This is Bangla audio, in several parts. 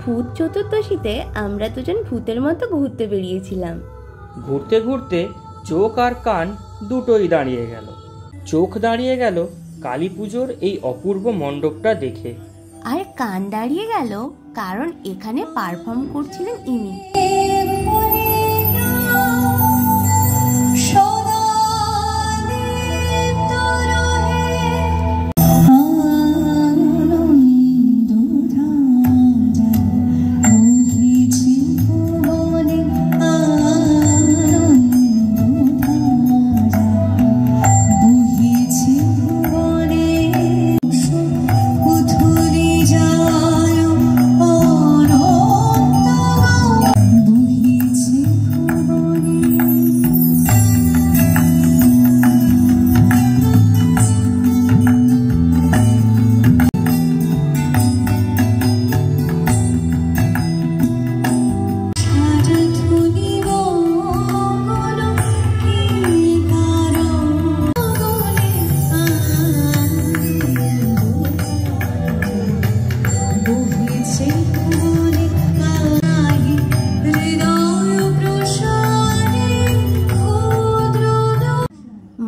ভূত চতুর্দশীতে আমরা দুজন ভূতের মতো ঘুরতে বেরিয়েছিলাম। ঘুরতে ঘুরতে চোখ আর কান দুটোই দাঁড়িয়ে গেল। চোখ দাঁড়িয়ে গেল কালী পুজোর এই অপূর্ব মণ্ডপটা দেখে, আর কান দাঁড়িয়ে গেল কারণ এখানে পারফর্ম করছিলেন ইনি।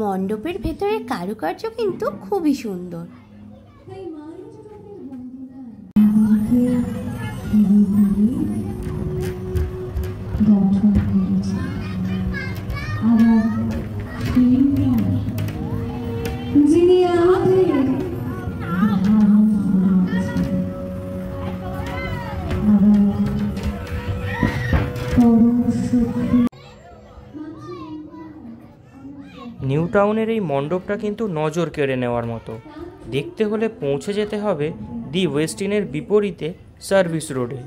মণ্ডপের ভেতরে কারুকার্য কিন্তু খুবই সুন্দর। নিউ টাউনের এই মণ্ডপটা কিন্তু নজর কেড়ে নেওয়ার মতো। দেখতে হলে পৌঁছে যেতে হবে দি ওয়েস্ট ইনের বিপরীতে সার্ভিস রোডে।